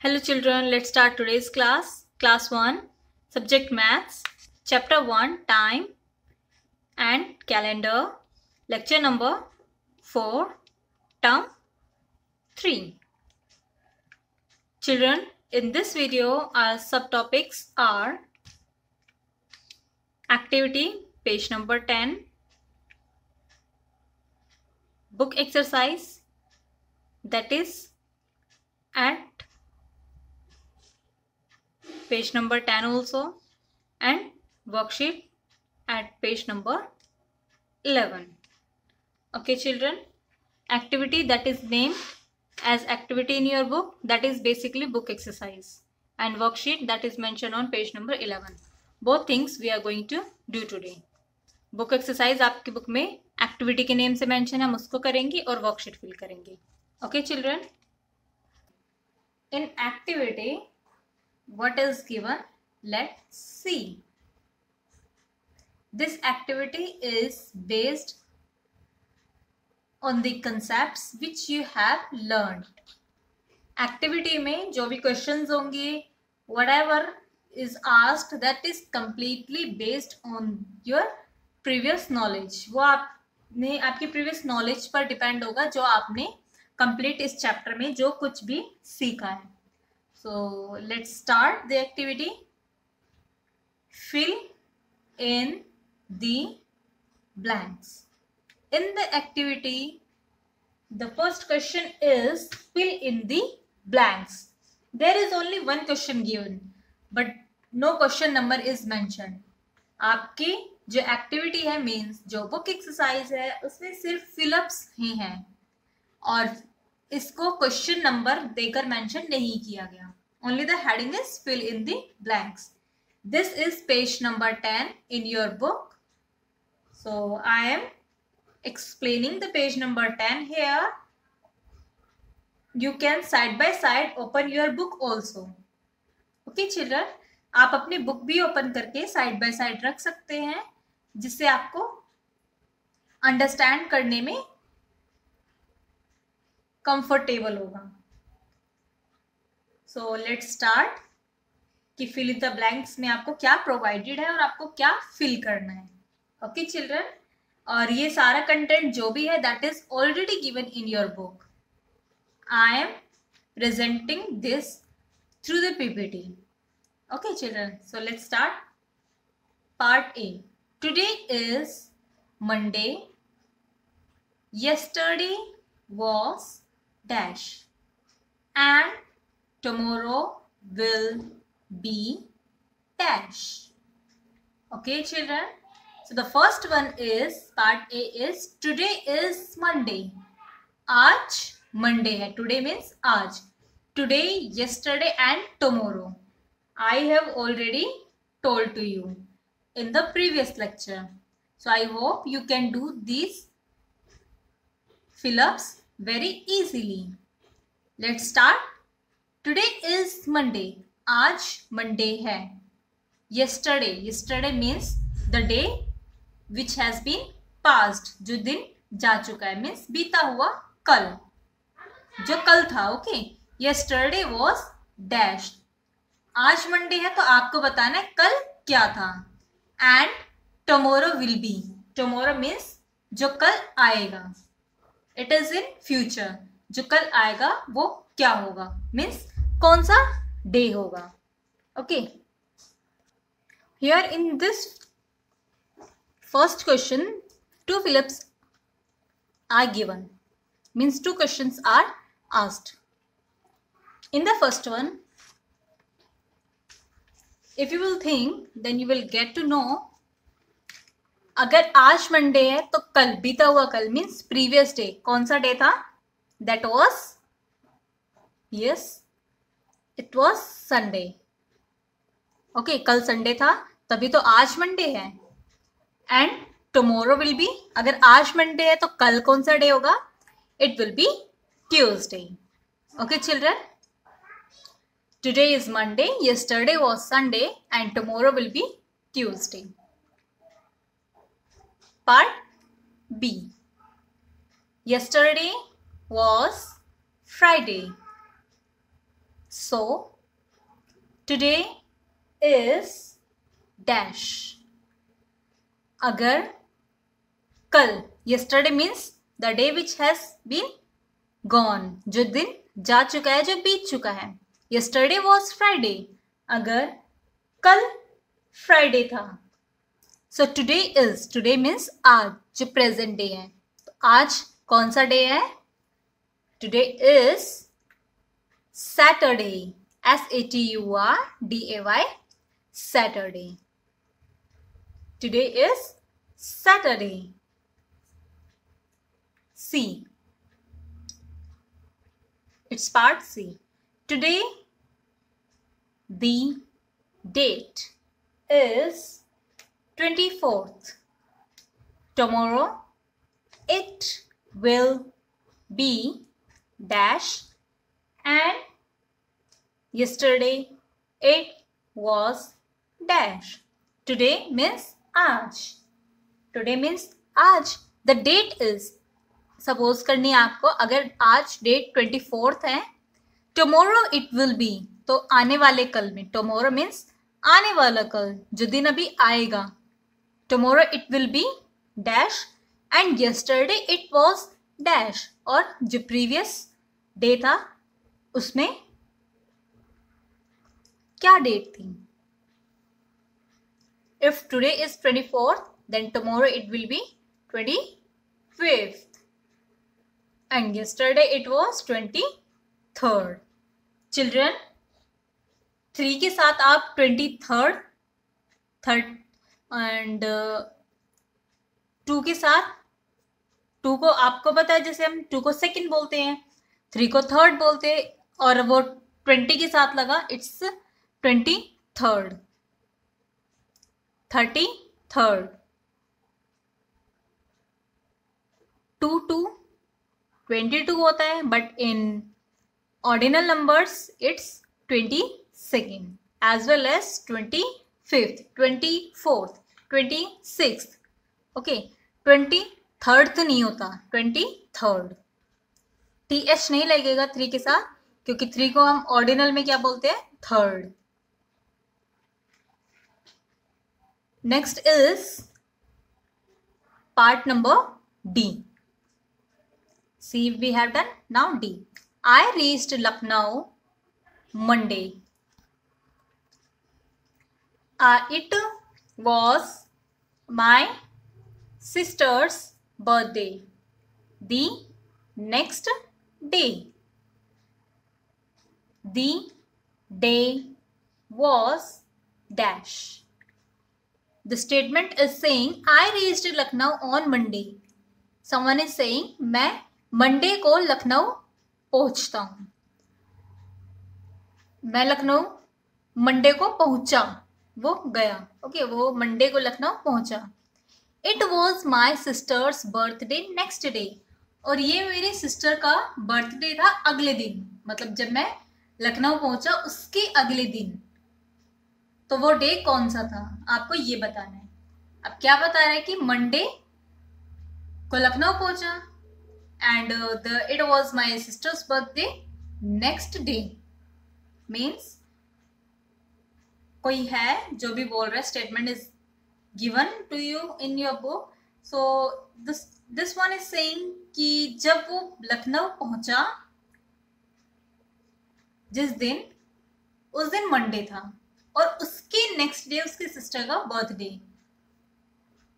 Hello children, let's start today's class. Class 1, Subject Maths, Chapter 1, Time and Calendar, Lecture number 4, Term 3. Children, in this video our subtopics are Activity, page number 10, Book exercise, that is at page number 10 also, and worksheet at page number 11. Okay children, activity that is named as activity in your book, that is basically book exercise, and worksheet that is mentioned on page number 11. Both things we are going to do today. Book exercise आपकी book में activity के name से mention है, हम उसको करेंगे और worksheet fill करेंगे. Okay children, in activity what is given, let's see. This activity is based on the concepts which you have learned. Activity में जो भी questions होंगे, whatever is asked, that is completely based on your previous knowledge. वो आपने आपकी previous knowledge पर depend होगा जो आपने complete इस chapter में जो कुछ भी सीखा है. So let's start the activity. Fill in the blanks. In the activity, the first question is fill in the blanks. There is only one question given, but no question number is mentioned. आपकी जो activity है means जो book exercise है उसमें सिर्फ fill-ups ही हैं और इसको क्वेश्चन नंबर देकर मेंशन नहीं किया गया. Only the heading is fill in the blanks. This is page number 10 in your book. So I am explaining the page number 10 here. You can side by side open your book also. Okay children, आप अपनी book भी open करके side by side रख सकते हैं जिससे आपको understand करने में कंफर्टेबल होगा. सो लेट्स स्टार्ट कि फिल इन द ब्लैंक्स में आपको क्या प्रोवाइडेड है और आपको क्या फिल करना है. ओके चिल्ड्रन, और ये सारा कंटेंट जो भी है that is already given in your book. I am presenting this through the PPT. Okay children, so let's start. Part A. Today is Monday. Yesterday was dash and tomorrow will be dash. Okay children, so the first one is part A is today is Monday. आज Monday है. Today means आज. Today, yesterday and tomorrow. I have already told to you in the previous lecture. So I hope you can do these fill-ups very easily. Let's start. Today is Monday. आज Monday है. Yesterday. Yesterday means the day which has been passed. जो दिन जा चुका है means बीता हुआ कल. जो कल था. Okay. Yesterday was dash. आज मंडे है तो आपको बताना है कल क्या था. And tomorrow will be. Tomorrow means जो कल आएगा. It is in future. जो कल आएगा वो क्या होगा मीन्स कौन सा डे होगा. Okay, here in this first question two fill ups are given means two questions are asked. In the first one, if you will think then you will get to know. अगर आज Monday है तो कल बीता हुआ कल means previous day कौन सा डे था? That was yes it was Sunday. Okay, कल संडे था तभी तो आज मंडे है. And tomorrow will be. अगर आज मंडे है तो कल कौन सा डे होगा? It will be Tuesday. Okay children, today is Monday, yesterday was Sunday and tomorrow will be Tuesday. Part B. Yesterday was Friday. So today is dash. अगर कल, yesterday means the day which has been gone, जो दिन जा चुका है, जो बीत चुका है. yesterday was Friday. अगर कल फ्राइडे था. so today means आज, जो प्रेजेंट डे है. तो आज कौन सा डे है? today is Saturday. Saturday. Saturday. Today is Saturday. C. It's part C. Today the date is 24th. Tomorrow it will be dash, and yesterday it was dash. Today means आज. Today means आज. The date is, suppose करनी है आपको, अगर आज date 24th है, tomorrow it will be, तो आने वाले कल में. tomorrow means आने वाला कल, जो दिन अभी आएगा. tomorrow it will be dash, and yesterday it was dash. और जो प्रीवियस डे था उसमें क्या डेट थी? If today is 24th, then tomorrow it will be 25th. And yesterday it was 23rd. Children, 3 के साथ आप 23rd, third and 2 के साथ, 2 को आपको पता है, जैसे हम 2 को सेकंड बोलते हैं, 3 को थर्ड बोलते हैं, और वो 20 के साथ लगा, इट्स 23rd. 33rd. 2 22 होता है, but in ordinal numbers it's 22nd, as well as 25th, 24th, 26th. Okay, 23rd नहीं होता, 23rd. TH नहीं लगेगा 3 के साथ, क्योंकि 3 को हम ऑर्डिनल में क्या बोलते हैं? Third. Next is part number D. See, we have done now D. I reached Lucknow Monday. It was my sister's birthday. The next day. The day was dash. The statement is saying I reached Lucknow on Monday. Someone is saying मैं Monday को लखनऊ पहुंचता हूं. मैं Lucknow Monday को पहुंचा, वो गया. Okay, वो मंडे को लखनऊ पहुंचा. It was my sister's birthday next day. और ये मेरी सिस्टर का बर्थडे था अगले दिन, मतलब जब मैं लखनऊ पहुंचा उसके अगले दिन. तो वो डे कौन सा था आपको ये बताना है. अब क्या बता रहा है कि मंडे को लखनऊ पहुंचा, and it was my sister's birthday next day. Means कोई है जो भी बोल रहा है, statement is given to you in your book. So this one is saying कि जब वो लखनऊ पहुंचा, जिस दिन, उस दिन मंडे था, और उसके नेक्स्ट डे उसकी सिस्टर का बर्थडे.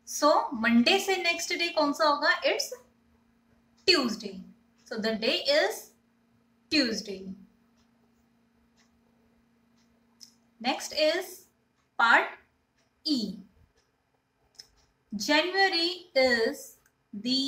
सो मंडे से नेक्स्ट डे कौन सा होगा? It's Tuesday. So the day is Tuesday. Next is part E. January is the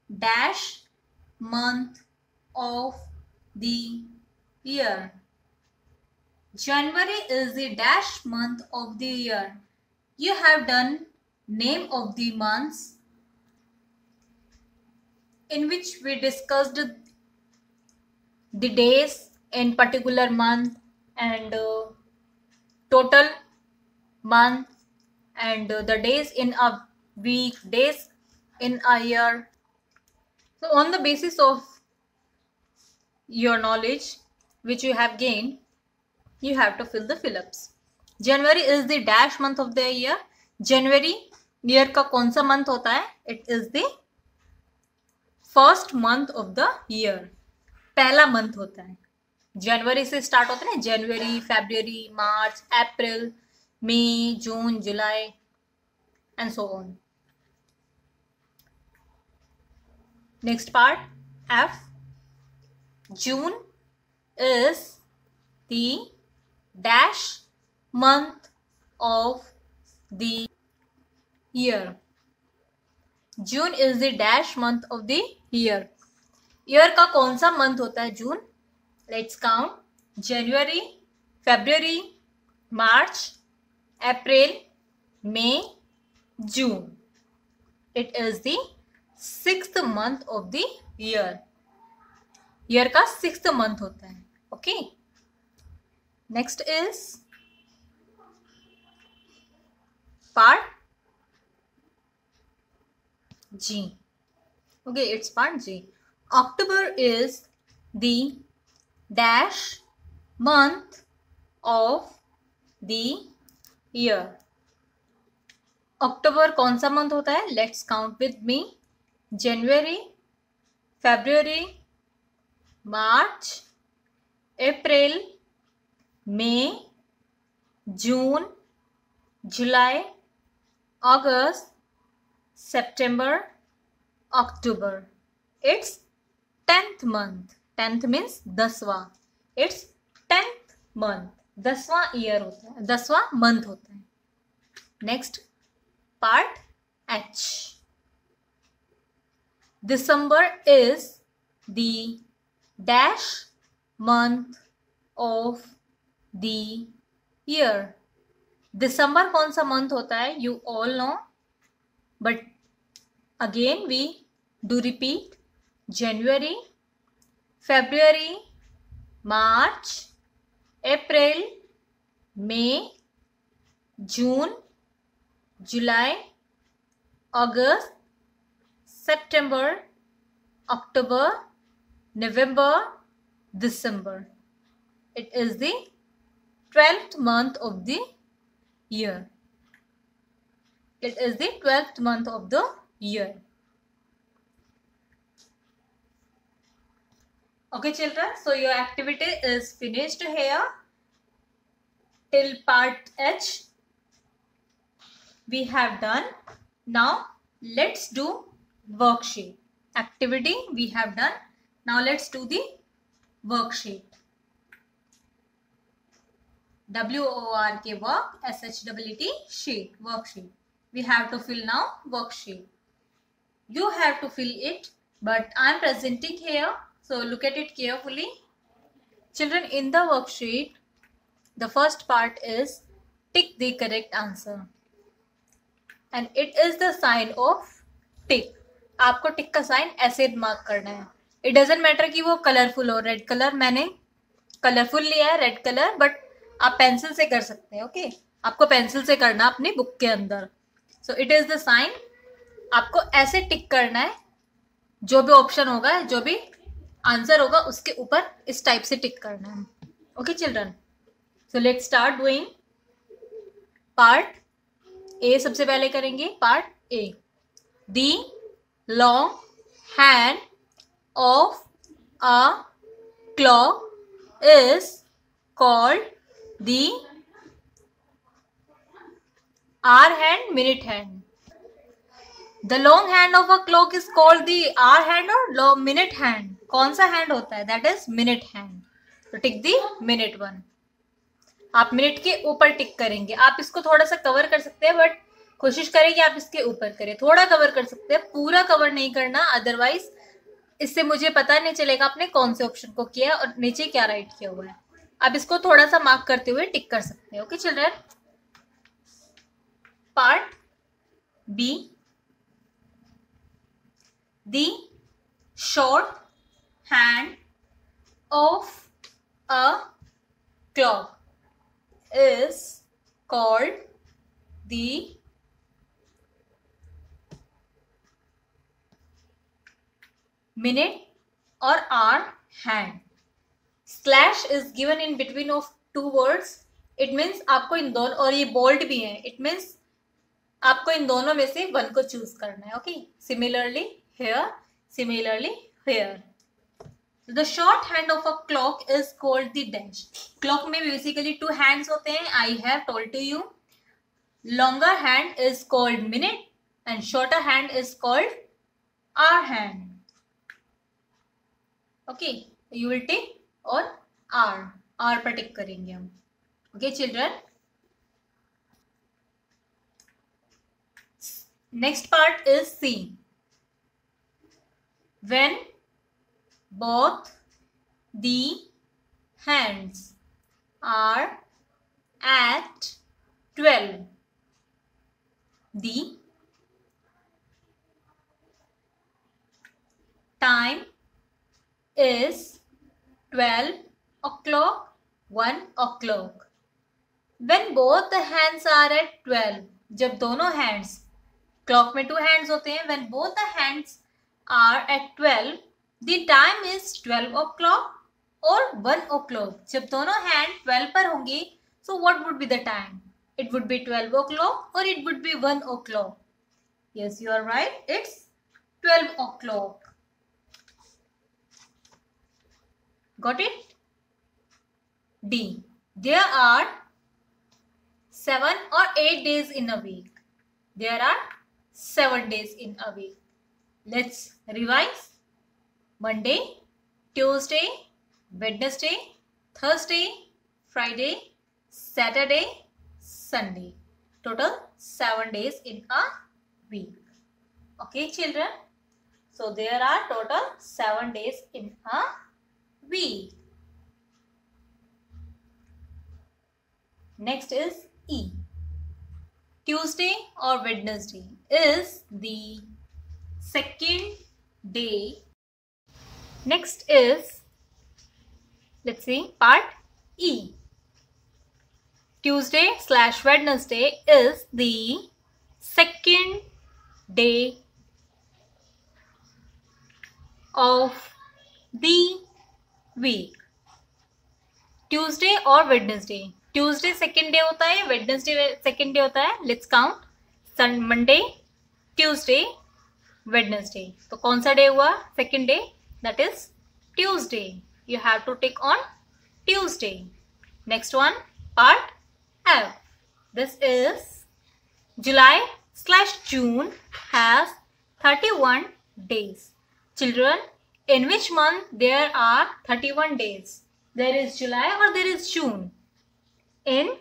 dash month of the year. January is the dash month of the year. You have done name of the months in which we discussed the days in particular month, and total month, and the days in a week, days in a year. So on the basis of your knowledge, which you have gained, you have to fill the fill-ups. January is the dash month of the year. January year का कौन सा month होता है? It is the first month of the year. पहला month होता है. जनवरी से start होता है ना, January, February, March, April, May, June, July and so on. Next part F. June is the dash month of the year. June is the dash month of the year. Year का कौन सा month होता है जून? Let's count. January, February, March, April, May, June. It is the 6th month of the year. Year का 6th month होता है. Okay. Next is part G. Okay, it's part G. October is the dash month of the year. अक्टूबर कौन सा month होता है? Let's count with me. January, February, March, April, May, June, July, August, September, October. It's 10th month. 10th means 10वां. It's 10th month. 10वां year होता है, 10वां मंथ होता है. Next part H. December is the dash month of the year. दिसंबर कौन सा मंथ होता है? You all know, but again we do repeat. January, February, March, April, May, June, July, August, September, October, November, December. It is the 12th month of the year. It is the 12th month of the year. Okay children, so your activity is finished here till part H we have done. Now let's do worksheet. Activity we have done. Now let's do the worksheet. WORK work, SHEET sheet, worksheet. We have to fill now worksheet. You have to fill it, but I am presenting here. So look at it carefully. Children, in the worksheet, the first part is tick the correct answer. And it is the sign of tick. आपको टिक का sign ऐसे mark करना है. It doesn't matter कि वो colourful हो. Red colour मैंने colourful लिया है, रेड कलर, बट आप पेंसिल से कर सकते हैं. ओके, आपको पेंसिल से करना अपनी बुक के अंदर. So it is the sign. आपको ऐसे टिक करना है. जो भी ऑप्शन होगा, जो भी आंसर होगा, उसके ऊपर इस टाइप से टिक करना है. Okay children, so let's start doing part A. सबसे पहले करेंगे part A. The long hand of a clock is called the hour hand, minute hand. The long hand of a clock is called the hour hand or minute hand. कौन सा hand होता है? That is minute hand. तो टिक दी minute one. आप minute के ऊपर टिक करेंगे. आप इसको थोड़ा सा कवर कर सकते हैं, बट कोशिश करें कि आप इसके ऊपर करें. थोड़ा कवर कर सकते हैं, पूरा कवर नहीं करना, अदरवाइज इससे मुझे पता नहीं चलेगा आपने कौन से ऑप्शन को किया और नीचे क्या राइट किया हुआ है. आप इसको थोड़ा सा मार्क करते हुए टिक कर सकते हैं. Okay children. Part B. The short hand of a clock is called the minute or hour hand. Slash is given in between of two words, it means आपको इन दोनों, और ये बोल्ड भी है, इट मीन्स आपको इन दोनों में से वन को चूज करना है. Okay, similarly here, similarly here. The short hand of a clock is called the dash. Clock में basically two hands होते हैं. I have told to you. Longer hand is called minute and shorter hand is called hour hand. Okay, you will take और hour. Hour पर टिक करेंगे हम. Okay, children. Next part is C. When both the hands are at 12, the time is 12 o'clock, 1 o'clock. When both the hands are at 12, जब दोनों hands, clock में two hands होते हैं, when both the hands are at 12, the time is 12 o'clock or 1 o'clock. जब दोनों hand 12 पर होंगे, so what would be the time? It would be 12 o'clock or it would be 1 o'clock. Yes, you are right. It's 12 o'clock. Got it? D. There are 7 or 8 days in a week. There are 7 days in a week. Let's revise. Monday, Tuesday, Wednesday, Thursday, Friday, Saturday, Sunday. Total 7 days in a week. Okay, children. So there are total 7 days in a week. Next is E. Tuesday or Wednesday is the second day. Next is, let's see, part E. Tuesday / Wednesday is the second day of the week. Tuesday or Wednesday. Tuesday second day होता है, Wednesday second day होता है. Let's count. Monday, Tuesday, Wednesday. तो कौन सा day हुआ second day? That is Tuesday. You have to tick on Tuesday. Next one, part F. This is July / June has 31 days. Children, in which month there are 31 days? There is July or there is June? In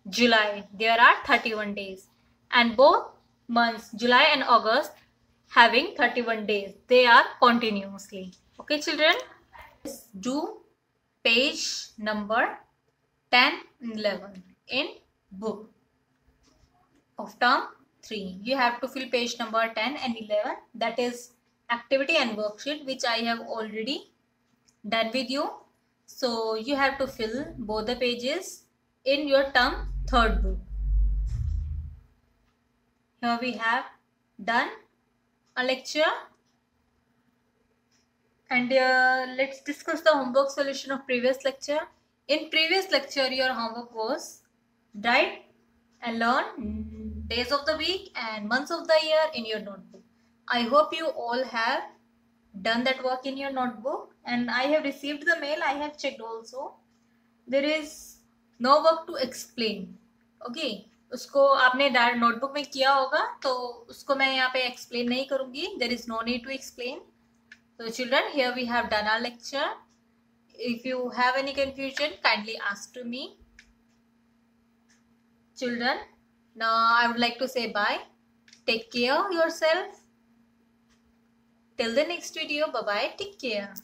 July, there are 31 days. And both months, July and August, having 31 days. They are continuously. Okay, children? Let's do page number 10 and 11 in book of term 3. You have to fill page number 10 and 11. That is activity and worksheet, which I have already done with you. So you have to fill both the pages in your term 3rd book. Here we have done a lecture, and let's discuss the homework solution of previous lecture. In previous lecture, your homework was write and learn days of the week and months of the year in your notebook. I hope you all have done that work in your notebook, and I have received the mail. I have checked also. There is no work to explain. Okay, उसको आपने notebook में किया होगा, तो उसको मैं यहाँ पे explain नहीं करूँगी. There is no need to explain. So children, here we have done our lecture. If you have any confusion, kindly ask to me. Children, now I would like to say bye. Take care of yourself. Till the next video, bye bye. Take care.